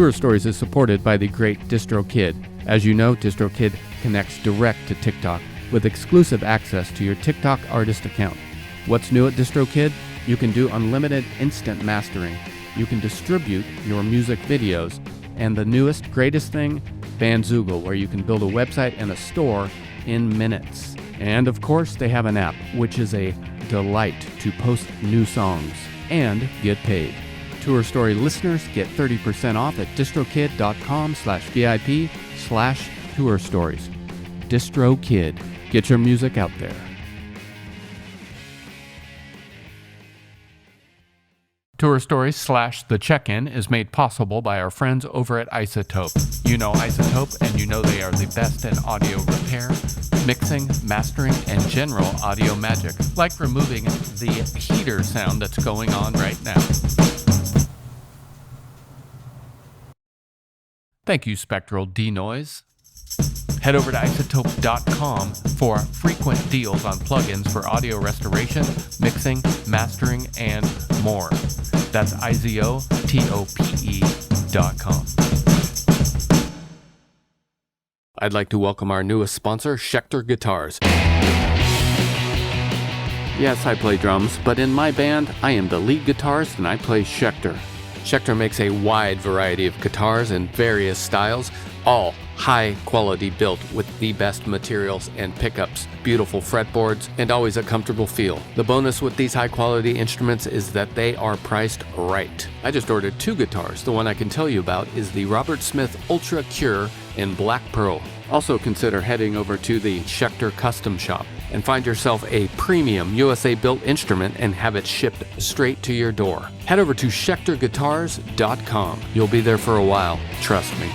Tour Stories is supported by the great Distrokid. As you know, Distrokid connects direct to TikTok with exclusive access to your TikTok artist account. What's new at Distrokid? You can do unlimited instant mastering. You can distribute your music videos. And the newest, greatest thing, Bandzoogle, where you can build a website and a store in minutes. And of course, they have an app, which is a delight to post new songs and get paid. Tour Story listeners get 30% off at distrokid.com/VIP/tour stories. Distrokid. Get your music out there. Tour Stories / The Check-In is made possible by our friends over at Izotope. You know Izotope, and you know they are the best in audio repair, mixing, mastering, and general audio magic, like removing the heater sound that's going on right now. Thank you, Spectral Denoise. Head over to izotope.com for frequent deals on plugins for audio restoration, mixing, mastering, and more. That's izotope.com. I'd like to welcome our newest sponsor, Schecter Guitars. Yes, I play drums, but in my band, I am the lead guitarist and I play Schecter. Schecter makes a wide variety of guitars in various styles, all high quality built with the best materials and pickups, beautiful fretboards, and always a comfortable feel. The bonus with these high quality instruments is that they are priced right. I just ordered 2 guitars. The one I can tell you about is the Robert Smith Ultra Cure in Black Pearl. Also consider heading over to the Schecter Custom Shop and find yourself a premium USA-built instrument and have it shipped straight to your door. Head over to schecterguitars.com. You'll be there for a while, trust me.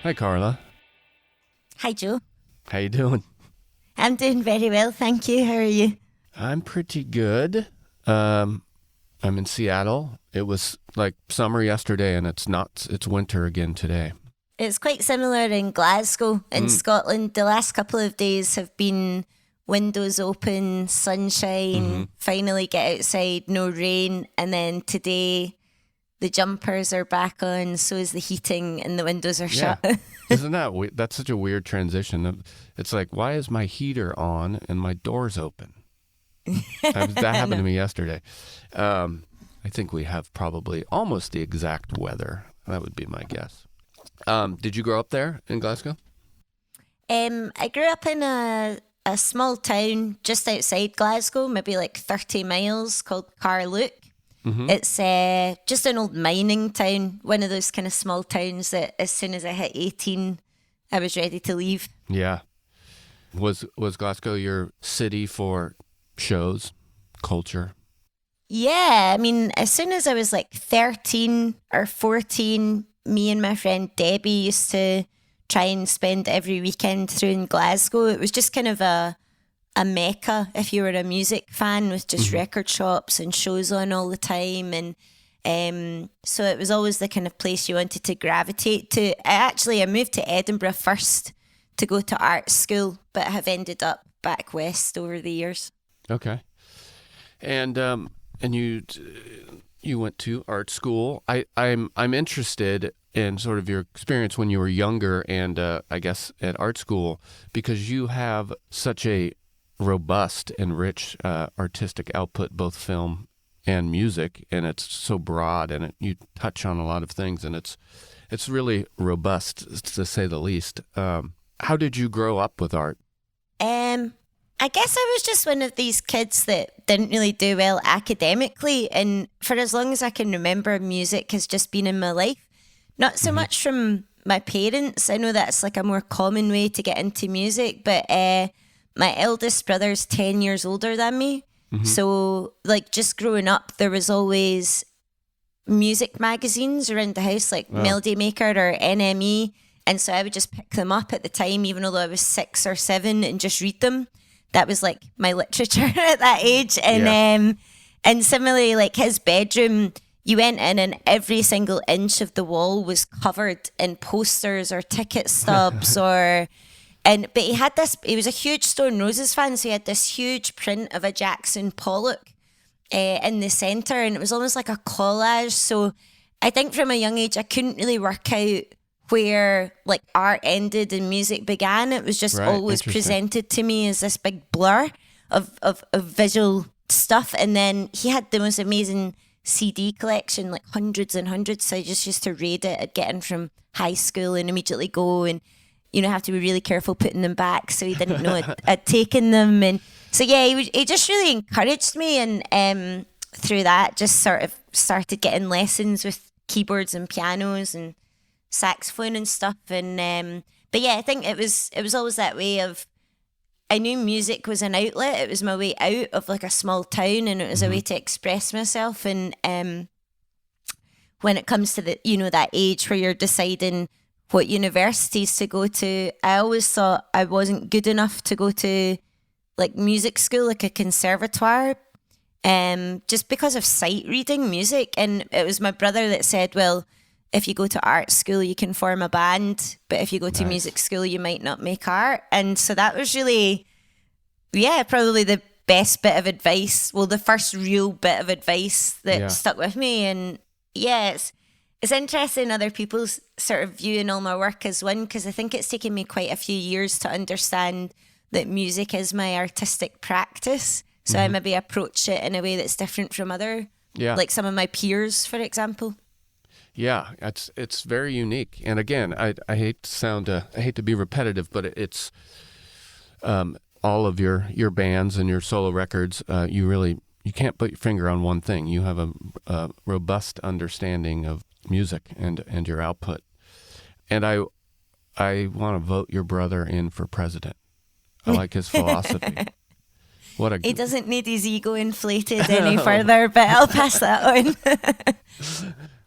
Hi, Carla. Hi, Joe. How you doing? I'm doing very well, thank you. How are you? I'm pretty good. I'm in Seattle. It was like summer yesterday, and it's winter again today. It's quite similar in Glasgow, in Scotland. The last couple of days have been windows open, sunshine, finally get outside, no rain, and then today the jumpers are back on, so is the heating, and the windows are shut. Isn't that weird? That's such a weird transition. It's like, why is my heater on and my door's open? That happened to me yesterday. I think we have probably almost the exact weather. That would be my guess. Did you grow up there in Glasgow? I grew up in a small town just outside Glasgow, maybe like 30 miles, called Carla. It's just an old mining town, one of those kind of small towns that as soon as I hit 18, I was ready to leave. Yeah. Was Glasgow your city for shows, culture? Yeah, I mean, as soon as I was like 13 or 14, me and my friend Debbie used to try and spend every weekend through in Glasgow. It was just kind of a mecca if you were a music fan, with just record shops and shows on all the time. And so it was always the kind of place you wanted to gravitate to. I moved to Edinburgh first to go to art school, but have ended up back west over the years. Okay. And you went to art school. I'm interested in sort of your experience when you were younger and I guess at art school, because you have such a robust and rich artistic output, both film and music, and it's so broad, and you touch on a lot of things, and it's really robust, to say the least. How did you grow up with art? I guess I was just one of these kids that didn't really do well academically, and for as long as I can remember, music has just been in my life. Not so much from my parents. I know that's like a more common way to get into music, but my eldest brother's 10 years older than me. So like just growing up, there was always music magazines around the house, like Melody Maker or NME. And so I would just pick them up at the time, even though I was 6 or 7, and just read them. That was like my literature at that age. And and similarly, like his bedroom, you went in and every single inch of the wall was covered in posters or ticket stubs or But he was a huge Stone Roses fan, so he had this huge print of a Jackson Pollock in the centre, and it was almost like a collage. So I think from a young age, I couldn't really work out where like art ended and music began. It was just always presented to me as this big blur of visual stuff. And then he had the most amazing CD collection, like hundreds and hundreds. So I just used to raid it. I'd get in from high school and immediately go and, have to be really careful putting them back. So he didn't know I'd taken them. And so, yeah, he just really encouraged me. And through that, just sort of started getting lessons with keyboards and pianos and saxophone and stuff. And but yeah, I think it was always that way of, I knew music was an outlet. It was my way out of like a small town, and it was a way to express myself. And when it comes to the that age where you're deciding what universities to go to, I always thought I wasn't good enough to go to like music school, like a conservatoire, just because of sight reading music. And it was my brother that said, well, if you go to art school, you can form a band, but if you go to music school, you might not make art. And so that was really, probably the best bit of advice. Well, the first real bit of advice that stuck with me. And it's interesting other people's sort of viewing all my work as one, because I think it's taken me quite a few years to understand that music is my artistic practice. So I maybe approach it in a way that's different from like some of my peers, for example. Yeah, it's very unique. And again, I hate to be repetitive, but it's all of your bands and your solo records. You can't put your finger on one thing. You have a robust understanding of music and your output. And I want to vote your brother in for president. I like his philosophy. He doesn't need his ego inflated any further, but I'll pass that on.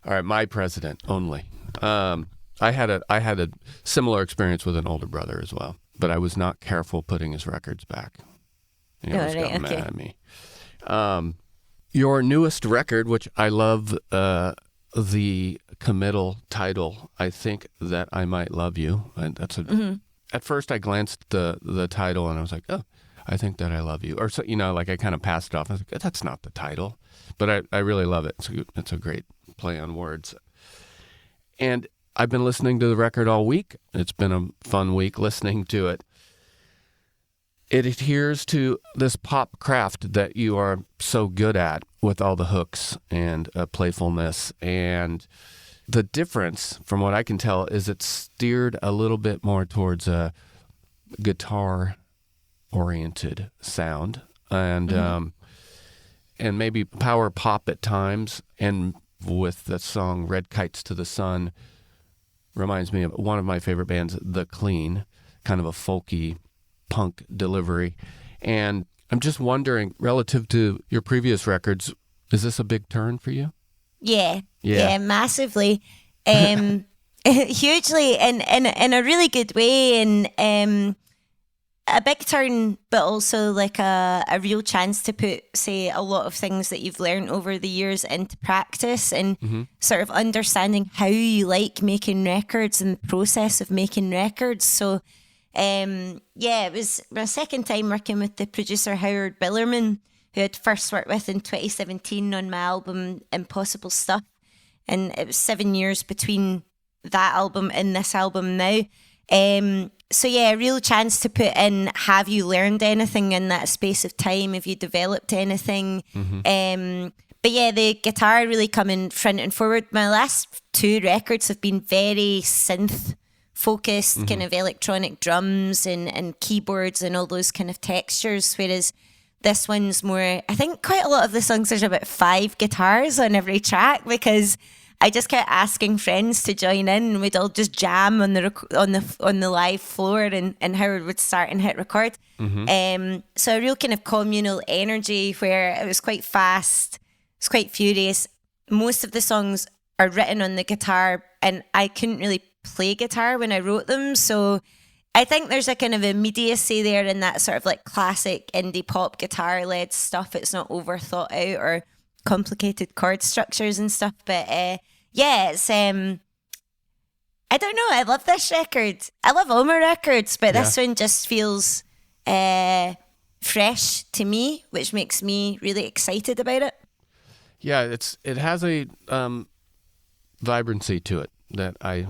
All right, my president only. I had a similar experience with an older brother as well, but I was not careful putting his records back. He always got mad at me. Your newest record, which I love, the committal title, I Think That I Might Love You, and that's At first, I glanced the title and I was like, oh, I Think That I Love You, or so, like I kind of passed it off. I was like, that's not the title, but I really love it. It's a great play on words. And I've been listening to the record all week. It's been a fun week listening to it. It adheres to this pop craft that you are so good at, with all the hooks and playfulness. And the difference, from what I can tell, is it's steered a little bit more towards a guitar-oriented sound, and maybe power pop at times. And with the song Red Kites to the Sun, reminds me of one of my favorite bands, The Clean, kind of a folky punk delivery. And I'm just wondering, relative to your previous records, is this a big turn for you? Yeah, massively. Hugely, in a really good way, and a big turn, but also like a real chance to put, say, a lot of things that you've learned over the years into practice, and sort of understanding how you like making records and the process of making records. So, it was my second time working with the producer Howard Billerman, who I'd first worked with in 2017 on my album Impossible Stuff. And it was 7 years between that album and this album now. So a real chance to put in, have you learned anything in that space of time? Have you developed anything? But the guitar really coming front and forward. My last two records have been very synth focused, kind of electronic drums and keyboards and all those kind of textures, whereas this one's more, I think quite a lot of the songs, there's about 5 guitars on every track, because I just kept asking friends to join in. We'd all just jam on the live floor, and Howard would start and hit record. So a real kind of communal energy where it was quite fast, it's quite furious. Most of the songs are written on the guitar, and I couldn't really play guitar when I wrote them, so I think there's a kind of immediacy there in that sort of like classic indie pop guitar led stuff. It's not over thought out or complicated chord structures and stuff, but it's I don't know. I love this record. I love all my records, but this one just feels fresh to me, which makes me really excited about it. Yeah, it has a vibrancy to it that I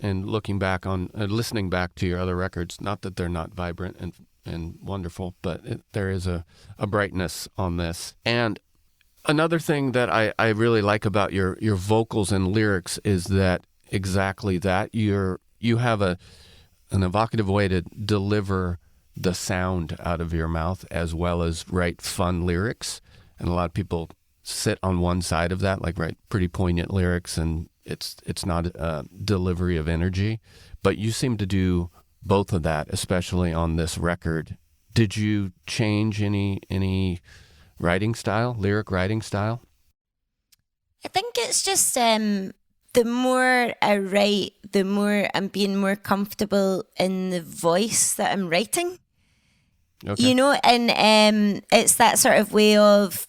and looking back on listening back to your other records, not that they're not vibrant and wonderful, but there is a brightness on this. And another thing that I really like about your vocals and lyrics is that exactly that you have an evocative way to deliver the sound out of your mouth as well as write fun lyrics. And a lot of people sit on one side of that, like write pretty poignant lyrics, and it's not a delivery of energy. But you seem to do both of that, especially on this record. Did you change any writing style, lyric writing style? I think it's just the more I write, the more I'm being more comfortable in the voice that I'm writing. Okay. You know, and it's that sort of way of,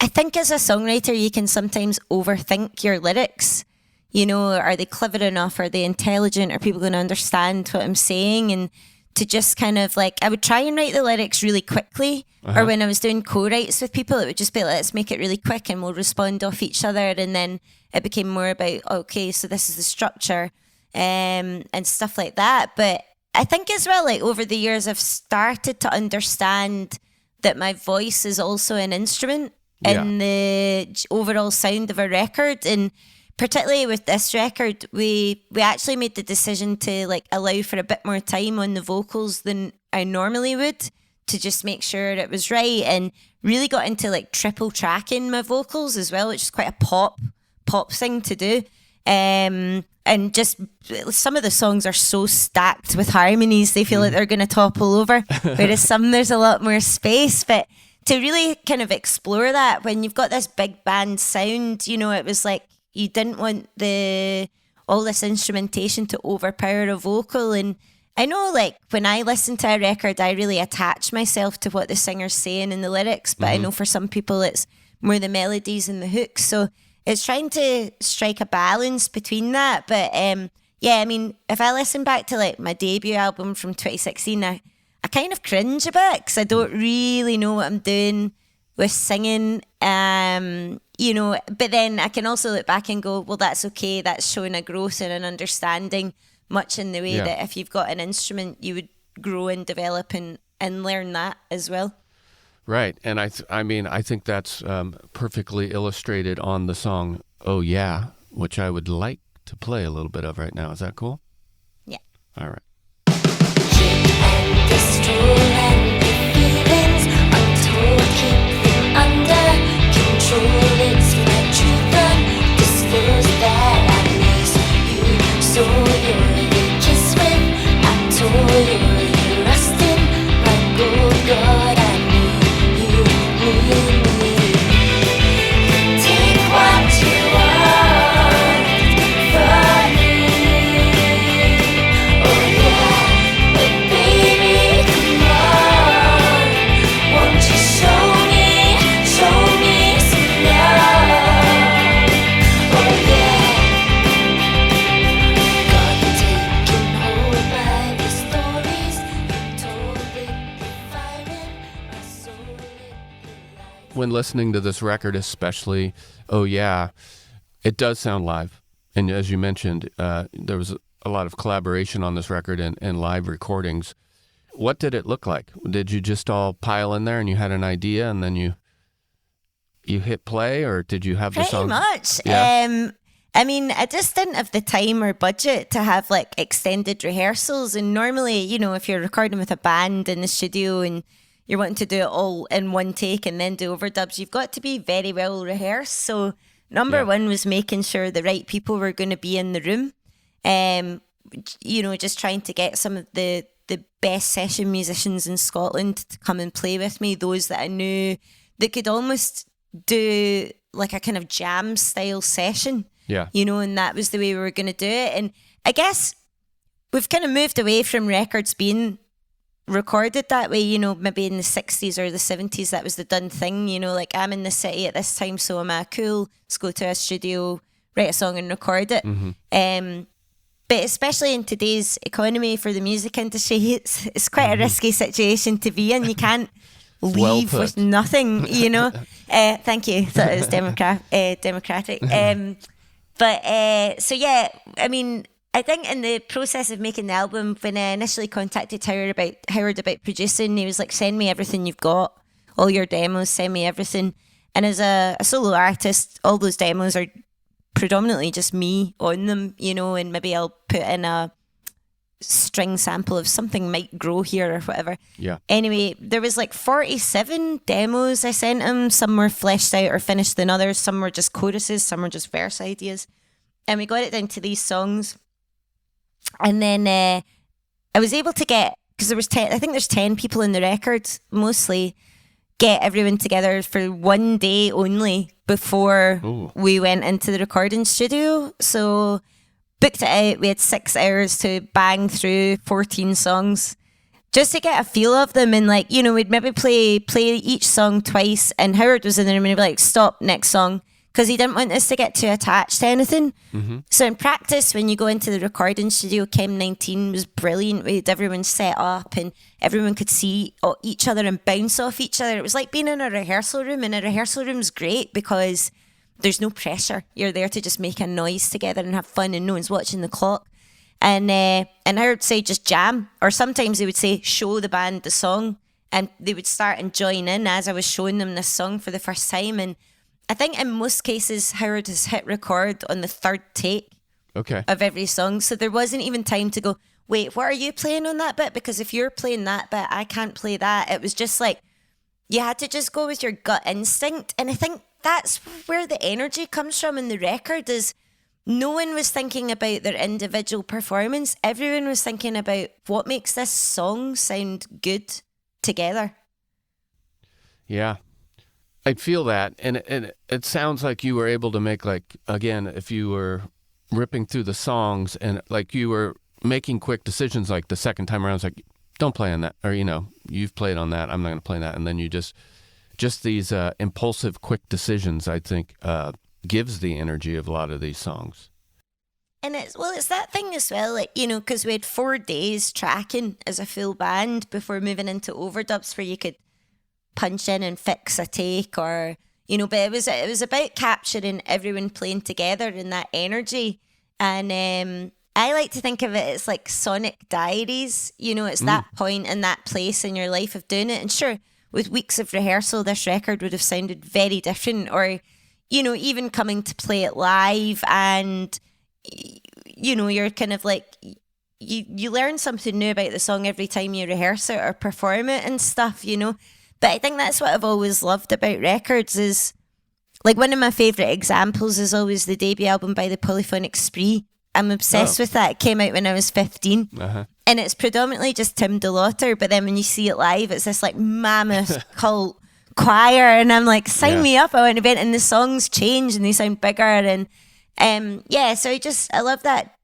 I think as a songwriter, you can sometimes overthink your lyrics. You know, are they clever enough? Are they intelligent? Are people going to understand what I'm saying? And to just kind of like, I would try and write the lyrics really quickly. Or when I was doing co-writes with people, it would just be like, let's make it really quick and we'll respond off each other. And then it became more about, okay, so this is the structure and stuff like that. But I think as well, like over the years, I've started to understand that my voice is also an instrument in the overall sound of a record. And particularly with this record, we actually made the decision to like allow for a bit more time on the vocals than I normally would, to just make sure it was right, and really got into like triple tracking my vocals as well, which is quite a pop thing to do. And just some of the songs are so stacked with harmonies, they feel like they're going to topple over, whereas some there's a lot more space. But to really kind of explore that when you've got this big band sound, you know, it was like you didn't want all this instrumentation to overpower a vocal. And I know, like, when I listen to a record, I really attach myself to what the singer's saying in the lyrics, but I know for some people it's more the melodies and the hooks. So it's trying to strike a balance between that. But yeah, I mean, if I listen back to like my debut album from 2016, I kind of cringe a bit because I don't really know what I'm doing with singing. You know, but then I can also look back and go, well, that's okay. That's showing a growth and an understanding, much in the way that if you've got an instrument, you would grow and develop and learn that as well. Right. And I mean, I think that's perfectly illustrated on the song, Oh Yeah, which I would like to play a little bit of right now. Is that cool? Yeah. All right. It's my truth and disclose that I miss you. So you're the kiss when I told you you're rusting. My good God, I need you. Take what you want from me. Oh yeah, but baby, come on. Won't you show me some love? Oh yeah. Got taken hold by the stories you told it, the firing, my soul lit the light. When listening to this record, especially, Oh Yeah, it does sound live. And as you mentioned, there was a lot of collaboration on this record and live recordings. What did it look like? Did you just all pile in there and you had an idea and then you hit play, or did you have the song? Pretty much. Yeah. I mean, I just didn't have the time or budget to have like extended rehearsals. And normally, you know, if you're recording with a band in the studio and you're wanting to do it all in one take and then do overdubs, you've got to be very well rehearsed. So number one was making sure the right people were going to be in the room. You know, just trying to get some of the best session musicians in Scotland to come and play with me, those that I knew that could almost do like a kind of jam style session. Yeah. You know, and that was the way we were going to do it. And I guess we've kind of moved away from records being recorded that way, you know, maybe in the 60s or the 70s, that was the done thing, you know, like I'm in the city at this time, so am I, cool, let's go to a studio, write a song and record it. But But especially in today's economy for the music industry, it's quite a risky situation to be in. You can't leave with nothing, you know. Thank you. Thought it was democratic. So yeah, I mean, I think in the process of making the album, when I initially contacted Howard about producing, he was like, "Send me everything you've got, all your demos. Send me everything." And as a solo artist, all those demos are predominantly just me on them, you know, and maybe I'll put in a string sample of something might grow here or whatever. Yeah. Anyway, there was like 47 demos I sent him. Some were fleshed out or finished than others. Some were just choruses. Some were just verse ideas. And we got it down to these songs. And then I was able to get, because there was 10, I think there's 10 people in the record, mostly, get everyone together for one day only before we went into the recording studio. So booked it out. We had 6 hours to bang through 14 songs just to get a feel of them. And like, you know, we'd maybe play each song twice, and Howard was in the room and he'd be like, "Stop, next song," because he didn't want us to get too attached to anything. So in practice, when you go into the recording studio, Chem 19 was brilliant. We had everyone set up and everyone could see each other and bounce off each other. It was like being in a rehearsal room, and a rehearsal room's great because there's no pressure. You're there to just make a noise together and have fun, and no one's watching the clock. And I would say just jam, or sometimes they would say show the band the song, and they would start and join in as I was showing them this song for the first time. And I think in most cases, Howard has hit record on the 3rd take of every song. So there wasn't even time to go, "Wait, what are you playing on that bit? Because if you're playing that bit, I can't play that." It was just like, you had to just go with your gut instinct. And I think that's where the energy comes from in the record, is no one was thinking about their individual performance. Everyone was thinking about what makes this song sound good together. Yeah. I feel that, and it sounds like you were able to make, like, again, if you were ripping through the songs and like you were making quick decisions, like the second time around, it's like, don't play on that, or, you know, you've played on that, I'm not going to play that, and then you just these impulsive, quick decisions, I think, gives the energy of a lot of these songs. And it's that thing as well, like, you know, because we had 4 days tracking as a full band before moving into overdubs where you could punch in and fix a take, or, you know, but it was about capturing everyone playing together and that energy. And I like to think of it as like sonic diaries, you know, it's that point and that place in your life of doing it. And sure, with weeks of rehearsal, this record would have sounded very different, or, you know, even coming to play it live, and, you know, you're kind of like, you learn something new about the song every time you rehearse it or perform it and stuff, you know. But I think that's what I've always loved about records, is like, one of my favourite examples is always the debut album by the Polyphonic Spree. I'm obsessed with that. It came out when I was 15. And it's predominantly just Tim DeLaughter, but then when you see it live, it's this like mammoth cult choir, and I'm like, sign me up, I want to be in. And the songs change and they sound bigger, and so I love that.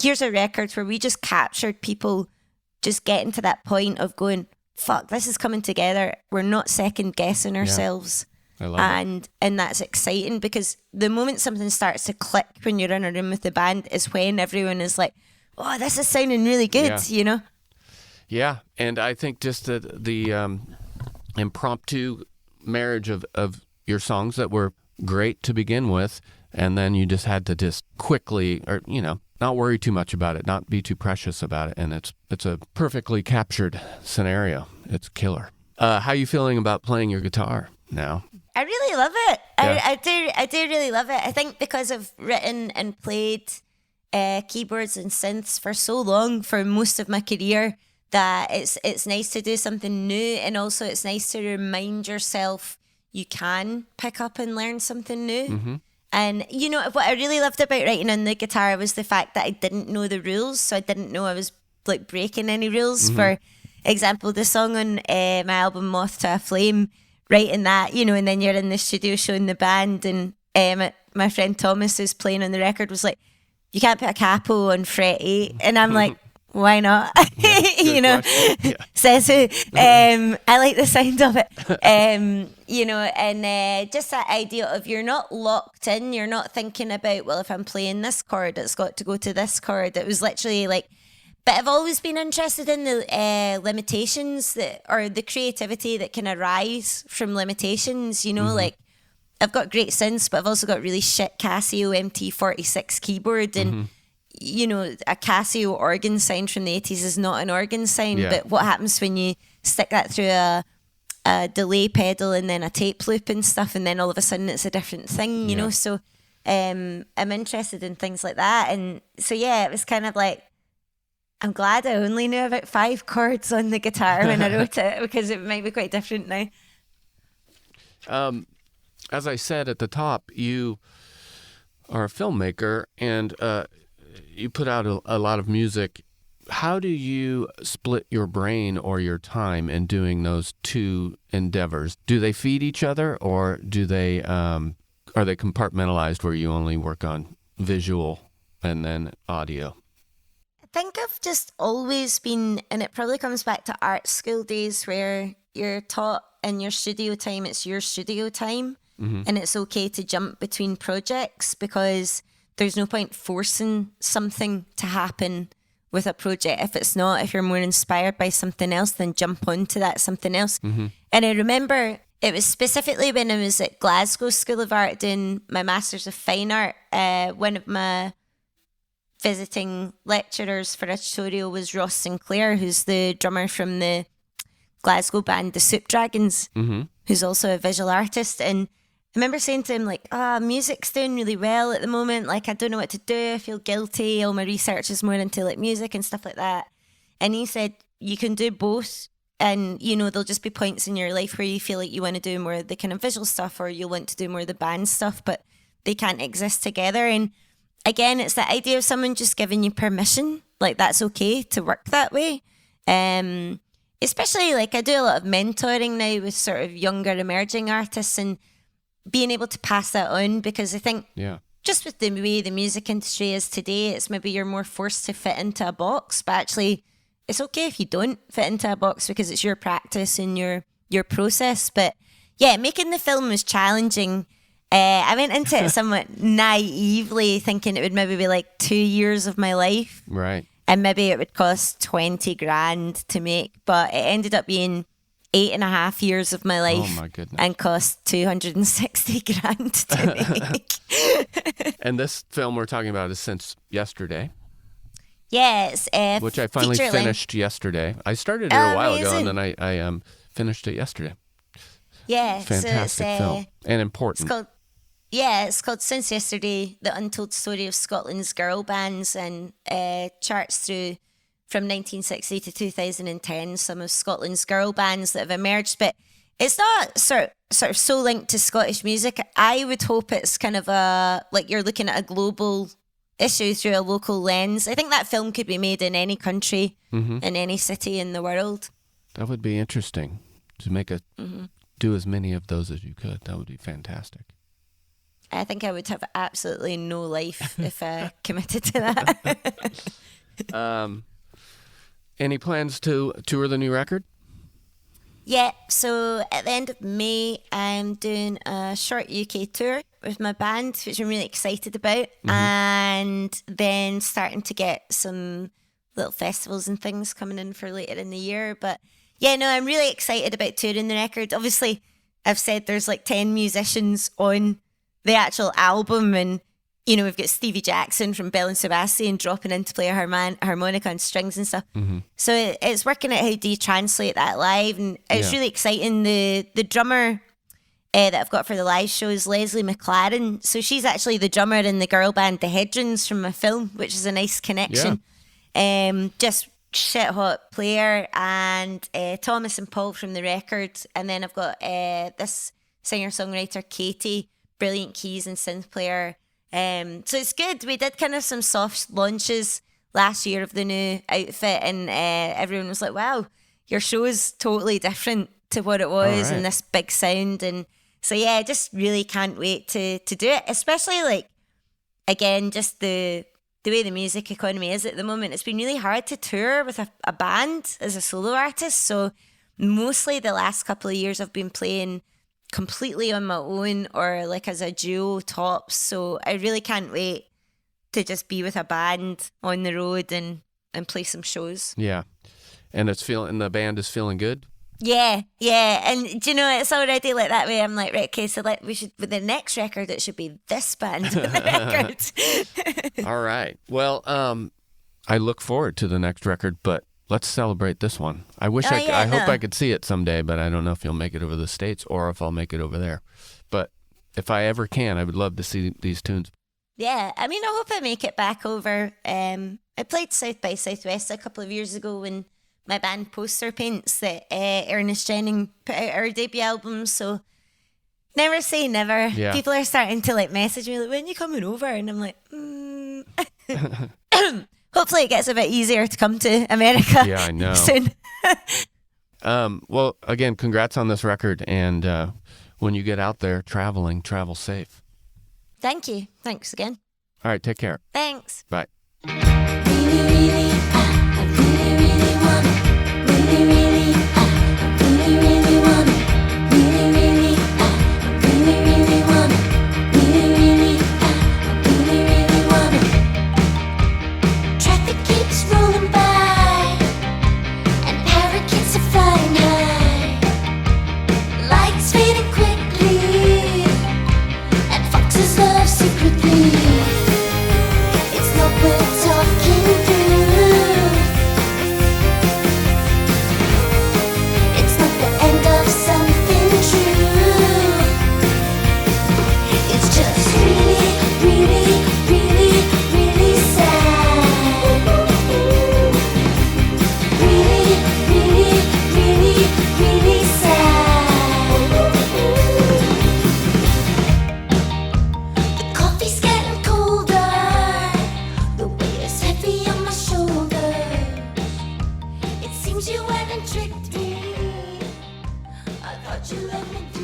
Here's a record where we just captured people just getting to that point of going, fuck, this is coming together. We're not second guessing ourselves. I love it. And that's exciting, because the moment something starts to click when you're in a room with the band is when everyone is like, oh, this is sounding really good, you know? Yeah, and I think just the impromptu marriage of your songs that were great to begin with, and then you just had to just quickly, or, you know, not worry too much about it, not be too precious about it, and it's a perfectly captured scenario. It's killer. How are you feeling about playing your guitar now? I really love it. Yeah. I do really love it. I think because I've written and played keyboards and synths for so long, for most of my career, that it's nice to do something new, and also it's nice to remind yourself you can pick up and learn something new. And, you know, what I really loved about writing on the guitar was the fact that I didn't know the rules, so I didn't know I was like breaking any rules. For example, the song on my album Moth to a Flame, writing that, you know, and then you're in the studio showing the band, and my friend Thomas, who's playing on the record, was like, you can't put a capo on fret 8. And I'm like, why not? Good You know, question. Yeah. says who. I like the sound of it. You know, and just that idea of you're not locked in. You're not thinking about, well, if I'm playing this chord, it's got to go to this chord. It was literally like, but I've always been interested in the limitations that, or the creativity that can arise from limitations. You know, like I've got great synths, but I've also got really shit Casio MT46 keyboard and. You know, a Casio organ sound from the 80s is not an organ sound, Yeah. but what happens when you stick that through a delay pedal and then a tape loop and stuff, and then all of a sudden it's a different thing, you know? So I'm interested in things like that. And so, yeah, it was kind of like, I'm glad I only knew about 5 chords on the guitar when I wrote it, because it might be quite different now. As I said at the top, you are a filmmaker and you put out a lot of music. How do you split your brain or your time in doing those two endeavors? Do they feed each other, or do they are they compartmentalized where you only work on visual and then audio? I think I've just always been, and it probably comes back to art school days where you're taught in your studio time, it's your studio time, and it's okay to jump between projects because there's no point forcing something to happen with a project. If it's not, if you're more inspired by something else, then jump onto that something else. And I remember it was specifically when I was at Glasgow School of Art doing my Masters of Fine Art. One of my visiting lecturers for a tutorial was Ross Sinclair, who's the drummer from the Glasgow band The Soup Dragons, who's also a visual artist. And I remember saying to him, like, music's doing really well at the moment. Like, I don't know what to do. I feel guilty. All my research is more into like music and stuff like that. And he said, you can do both. And, you know, there'll just be points in your life where you feel like you want to do more of the kind of visual stuff, or you'll want to do more of the band stuff, but they can't exist together. And again, it's the idea of someone just giving you permission. Like, that's okay to work that way. Especially, like, I do a lot of mentoring now with sort of younger emerging artists, and being able to pass that on, because I think just with the way the music industry is today, it's maybe you're more forced to fit into a box, but actually it's okay if you don't fit into a box because it's your practice and your process. But yeah, making the film was challenging. I went into it somewhat naively thinking it would maybe be like 2 years of my life. Right. And maybe it would cost 20 grand to make, but it ended up being 8.5 years of my life. Oh my goodness. And cost 260 grand to make. And this film we're talking about is since yesterday. Yes. Which I finally finished yesterday. I started it a while ago, and then I finished it yesterday. Yeah. Fantastic film. And important. It's called Since Yesterday, The Untold Story of Scotland's Girl Bands, and charts through from 1960 to 2010 some of Scotland's girl bands that have emerged. But it's not sort of so linked to Scottish music. I would hope it's kind of like you're looking at a global issue through a local lens. I think that film could be made in any country, in any city in the world. That would be interesting to make do as many of those as you could. That would be fantastic. I think I would have absolutely no life if I committed to that. Any plans to tour the new record? Yeah, so at the end of May, I'm doing a short UK tour with my band, which I'm really excited about, and then starting to get some little festivals and things coming in for later in the year. But yeah, no, I'm really excited about touring the record. Obviously, I've said there's like 10 musicians on the actual album, and you know, we've got Stevie Jackson from Bell and Sebastian dropping in to play a harmonica and strings and stuff. So it's working out how do you translate that live, and it's really exciting. The drummer that I've got for the live show is Leslie McLaren. So she's actually the drummer in the girl band The Hedrons from my film, which is a nice connection. Just shit hot player, and Thomas and Paul from the record, and then I've got this singer-songwriter Katie, brilliant keys and synth player. So it's good. We did kind of some soft launches last year of the new outfit, and everyone was like, wow, your show is totally different to what it was, and this big sound. And so yeah, I just really can't wait to do it, especially like, again, just the the way the music economy is at the moment, it's been really hard to tour with a band as a solo artist. So mostly the last couple of years I've been playing completely on my own or like as a duo tops. So I really can't wait to just be with a band on the road and play some shows. Yeah. And the band is feeling good? Yeah. And do you know, it's already like that way. I'm like, right, okay, so with the next record, it should be this band on the record. All right. Well, I look forward to the next record, but let's celebrate this one. I hope I could see it someday, but I don't know if you'll make it over the States or if I'll make it over there. But if I ever can, I would love to see these tunes. Yeah, I mean, I hope I make it back over. I played South by Southwest a couple of years ago when my band Poster Paints that Ernest Jenning put out our debut album. So never say never. Yeah. People are starting to like message me like, when are you coming over? And I'm like, hopefully it gets a bit easier to come to America. Yeah, I know. Soon. Well, again, congrats on this record. And when you get out there traveling, travel safe. Thank you. Thanks again. All right, take care. Thanks. Bye. Traffic keeps rolling by, and parakeets are flying high. Lights fading quickly, and foxes love secretly. It's not worth talking through. It's not the end of something true. It's just really, really, really, really sad. Really, really, really, really sad. The coffee's getting colder. The weight is heavy on my shoulders. It seems you went and tricked me. I thought you let me do